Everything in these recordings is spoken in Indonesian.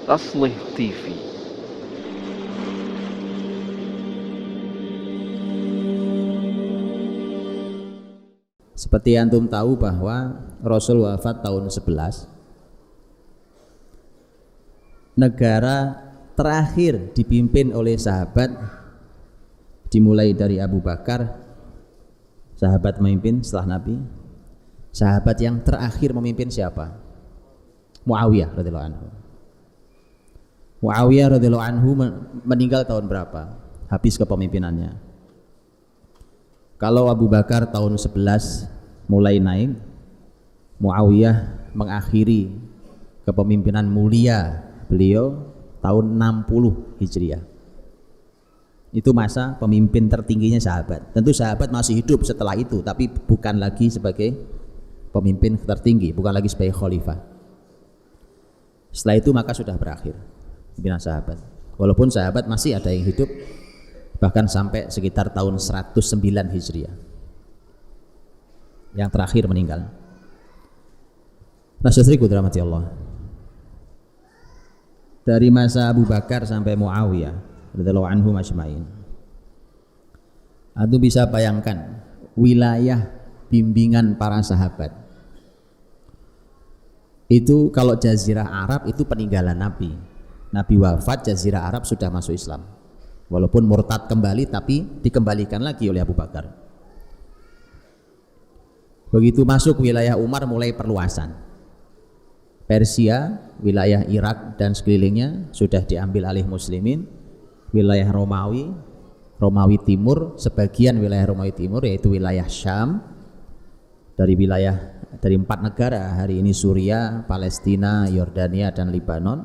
Taslih TV. Seperti antum tahu bahwa Rasul wafat tahun 11. Negara terakhir dipimpin oleh sahabat dimulai dari Abu Bakar, sahabat memimpin setelah Nabi. Sahabat yang terakhir memimpin siapa? Muawiyah radhiyallahu anhu. Muawiyah radhiyallahu anhu meninggal tahun berapa? Habis kepemimpinannya. Kalau Abu Bakar tahun 11 mulai naik, Muawiyah mengakhiri kepemimpinan mulia beliau tahun 60 Hijriah. Itu masa pemimpin tertingginya sahabat. Tentu sahabat masih hidup setelah itu, tapi bukan lagi sebagai pemimpin tertinggi, bukan lagi sebagai khalifah. Setelah itu maka sudah berakhir pimpinan sahabat. Walaupun sahabat masih ada yang hidup bahkan sampai sekitar tahun 109 Hijriah. Yang terakhir meninggal. Nah, saudariku dirahmati Allah. Dari masa Abu Bakar sampai Muawiyah radhiyallahu anhu majma'in. Anda bisa bayangkan wilayah bimbingan para sahabat. Itu kalau Jazirah Arab itu peninggalan Nabi. Nabi wafat, Jazirah Arab sudah masuk Islam. Walaupun murtad kembali tapi dikembalikan lagi oleh Abu Bakar. Begitu masuk wilayah Umar mulai perluasan. Persia, wilayah Irak dan sekelilingnya sudah diambil alih muslimin. Wilayah Romawi Timur, sebagian wilayah Romawi Timur yaitu wilayah Syam. Dari 4 negara hari ini, Suriah, Palestina, Yordania dan Lebanon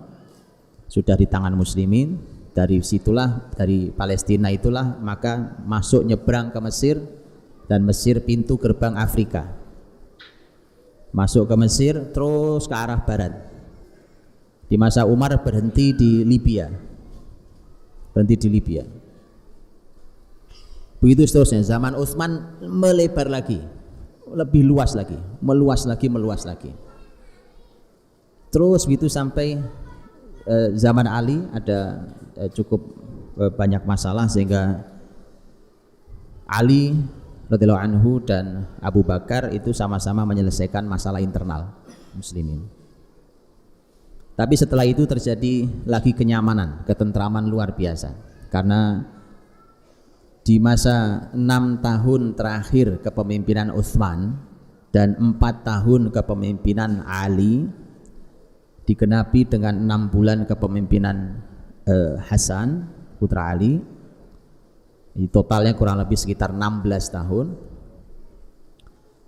sudah di tangan muslimin. Dari situlah, dari Palestina itulah maka masuk nyebrang ke Mesir, dan Mesir pintu gerbang Afrika. Masuk ke Mesir terus ke arah barat. Di masa Umar berhenti di Libya. Begitu seterusnya. Zaman Utsman melebar lagi, lebih luas lagi, meluas lagi. Terus begitu sampai zaman Ali ada cukup banyak masalah sehingga Ali radhiyallahu anhu dan Abu Bakar itu sama-sama menyelesaikan masalah internal muslimin. Tapi setelah itu terjadi lagi kenyamanan, ketentraman luar biasa. Karena di masa 6 tahun terakhir kepemimpinan Utsman dan 4 tahun kepemimpinan Ali digenapi dengan 6 bulan kepemimpinan Hasan putra Ali, totalnya kurang lebih sekitar 16 tahun.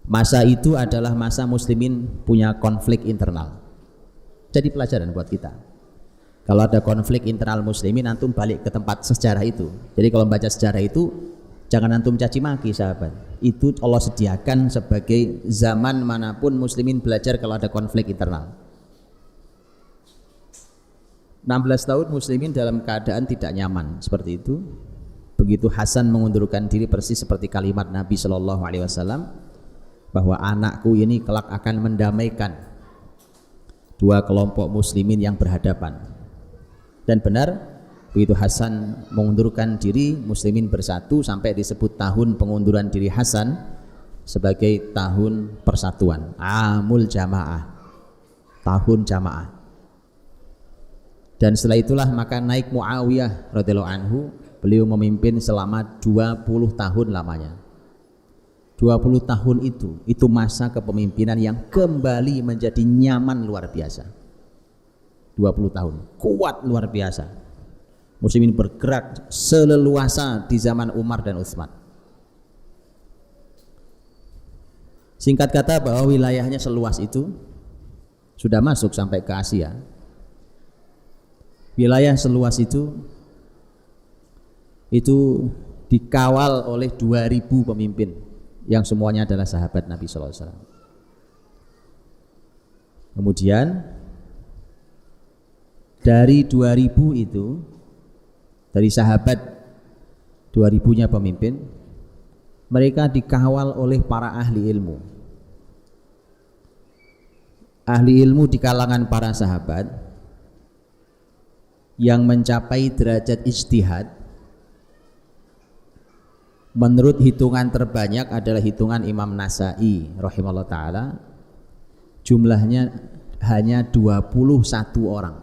Masa itu adalah masa muslimin punya konflik internal. Jadi pelajaran buat kita. Kalau ada konflik internal muslimin, antum balik ke tempat sejarah itu. Jadi kalau membaca sejarah itu jangan antum caci maki sahabat. Itu Allah sediakan sebagai zaman manapun muslimin belajar kalau ada konflik internal. 16 tahun muslimin dalam keadaan tidak nyaman seperti itu. Begitu Hasan mengundurkan diri, persis seperti kalimat Nabi Shallallahu Alaihi Wasallam bahwa anakku ini kelak akan mendamaikan dua kelompok muslimin yang berhadapan. Dan benar, begitu Hasan mengundurkan diri, muslimin bersatu sampai disebut tahun pengunduran diri Hasan sebagai tahun persatuan, Amul Jamaah, tahun jamaah. Dan setelah itulah maka naik Muawiyah radhiyallahu anhu. Beliau memimpin selama 20 tahun lamanya. 20 tahun itu masa kepemimpinan yang kembali menjadi nyaman luar biasa. 20 tahun, kuat luar biasa. Muslimin bergerak seleluasa di zaman Umar dan Utsman. Singkat kata bahwa wilayahnya seluas itu sudah masuk sampai ke Asia. Wilayah seluas itu dikawal oleh 2000 pemimpin yang semuanya adalah sahabat Nabi Sallallahu Alaihi Wasallam. Kemudian dari 2000 itu, dari sahabat 2000-nya pemimpin, mereka dikawal oleh para ahli ilmu. Ahli ilmu di kalangan para sahabat yang mencapai derajat ijtihad menurut hitungan terbanyak adalah hitungan Imam Nasai rahimahullah ta'ala, jumlahnya hanya 21 orang.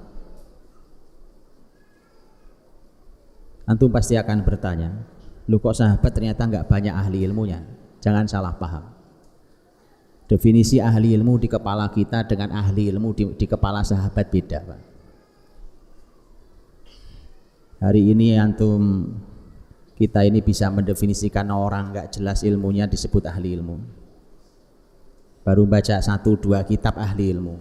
Antum pasti akan bertanya, lu kok sahabat ternyata nggak banyak ahli ilmunya? Jangan salah paham. Definisi ahli ilmu di kepala kita dengan ahli ilmu di kepala sahabat beda, Pak. Hari ini antum, kita ini bisa mendefinisikan orang nggak jelas ilmunya disebut ahli ilmu. Baru baca 1-2 kitab ahli ilmu.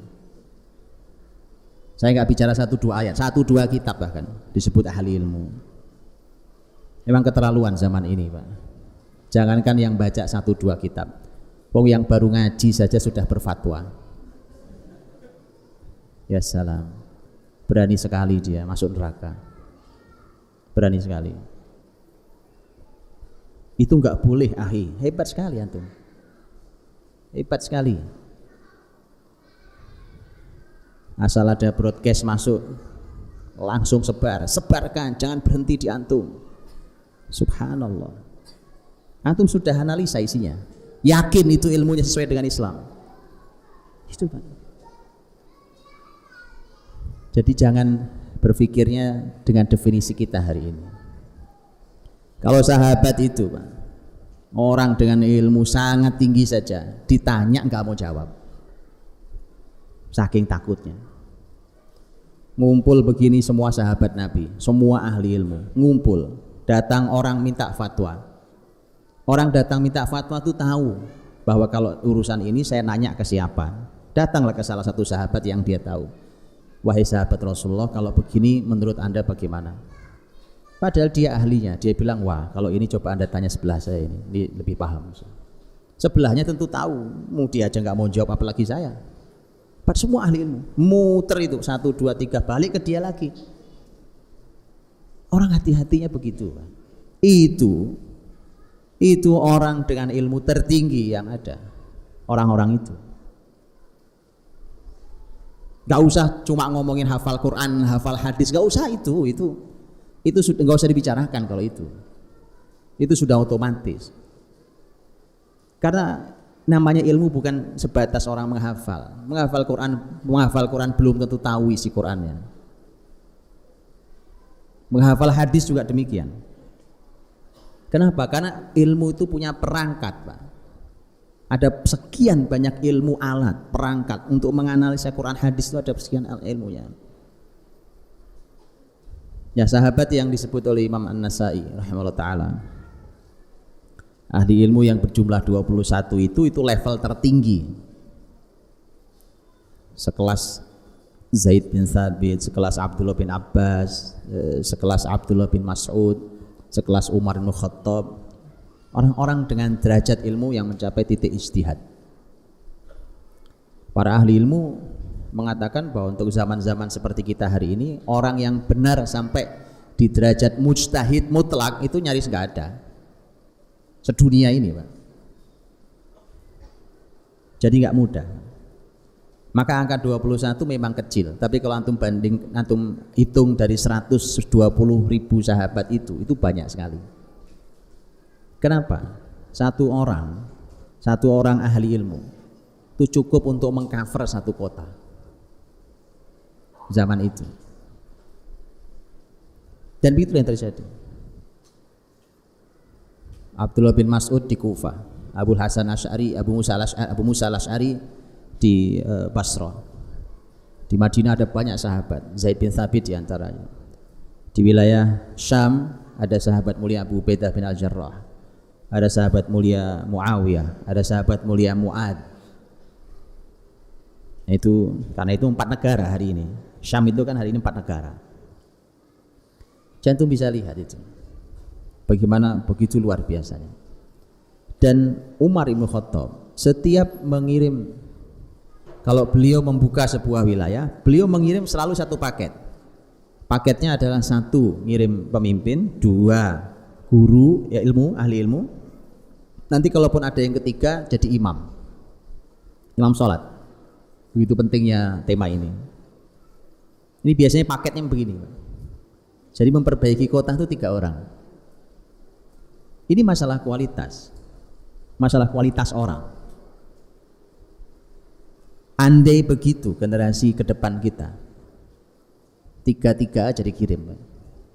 Saya nggak bicara 1-2 ayat, 1-2 kitab bahkan disebut ahli ilmu. Memang keterlaluan zaman ini, Pak. Jangankan yang baca 1-2 kitab, wong yang baru ngaji saja sudah berfatwa. Ya salam, berani sekali dia masuk neraka, berani sekali. Itu nggak boleh, ahi. Hebat sekali antum, hebat sekali. Asal ada broadcast masuk, langsung sebarkan, jangan berhenti di antum. Subhanallah, antum sudah analisa isinya, yakin itu ilmunya sesuai dengan Islam. Itu, Pak. Jadi jangan berpikirnya dengan definisi kita hari ini. Kalau sahabat itu, Pak, orang dengan ilmu sangat tinggi saja ditanya nggak mau jawab, saking takutnya. Ngumpul begini semua sahabat Nabi, semua ahli ilmu ngumpul, datang orang minta fatwa. Orang datang minta fatwa itu tahu bahwa kalau urusan ini saya nanya ke siapa. Datanglah ke salah satu sahabat yang dia tahu. Wahai sahabat Rasulullah, kalau begini menurut Anda bagaimana? Padahal dia ahlinya, dia bilang, wah kalau ini coba Anda tanya sebelah saya, ini lebih paham. Sebelahnya tentu tahu, mau dia aja nggak mau jawab apalagi saya. Padahal semua ahli ilmu, muter itu 1, 2, 3 balik ke dia lagi. Orang hati-hatinya begitu, Pak. Itu orang dengan ilmu tertinggi yang ada, orang-orang itu. Gak usah cuma ngomongin hafal Quran, hafal hadis, gak usah itu sudah nggak usah dibicarakan. Kalau itu sudah otomatis, karena namanya ilmu bukan sebatas orang menghafal Quran belum tentu tahu isi Qurannya, menghafal hadis juga demikian. Kenapa? Karena ilmu itu punya perangkat, Pak. Ada sekian banyak ilmu alat perangkat untuk menganalisa Quran hadis, itu ada sekian ilmunya. Ya, sahabat yang disebut oleh Imam An-Nasai rahimahullah ta'ala, ahli ilmu yang berjumlah 21 itu level tertinggi, sekelas Zaid bin Thabit, sekelas Abdullah bin Abbas, sekelas Abdullah bin Mas'ud, sekelas Umar bin Khattab, orang-orang dengan derajat ilmu yang mencapai titik ijtihad. Para ahli ilmu mengatakan bahwa untuk zaman-zaman seperti kita hari ini, orang yang benar sampai di derajat mujtahid mutlak itu nyaris nggak ada sedunia ini, Pak. Jadi nggak mudah. Maka angka 21 memang kecil, tapi kalau antum hitung dari 120.000 sahabat itu banyak sekali. Kenapa? Satu orang ahli ilmu itu cukup untuk mengcover satu kota zaman itu. Dan begitu yang terjadi. Abdullah bin Mas'ud di Kufah, Abu Hasan Asy'ari, Abu Musa al-Asy'ari di Basrah. Di Madinah ada banyak sahabat, Zaid bin Thabit diantaranya. Di wilayah Syam ada sahabat mulia Abu Ubaidah bin Al-Jarrah, ada sahabat mulia Muawiyah, ada sahabat mulia Mu'ad. Karena itu 4 negara hari ini. Syam itu kan hari ini 4 negara. Jantung bisa lihat itu, bagaimana begitu luar biasanya. Dan Umar Ibn Khattab setiap mengirim, kalau beliau membuka sebuah wilayah, beliau mengirim selalu satu paket. Paketnya adalah 1 ngirim pemimpin, 2 guru ya ilmu, ahli ilmu. Nanti kalaupun ada yang ketiga jadi imam sholat. Begitu pentingnya tema ini. Ini biasanya paketnya begini. Jadi memperbaiki kota itu 3 orang. Ini masalah kualitas orang. Andai begitu generasi ke depan kita, 3 aja dikirim.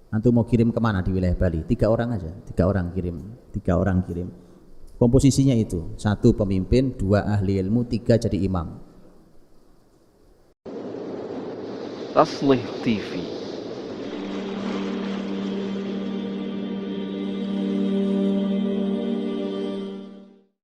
Antum mau kirim kemana di wilayah Bali? 3 orang aja, 3 orang kirim. Komposisinya itu 1 pemimpin, 2 ahli ilmu, 3 jadi imam. Aslih TV.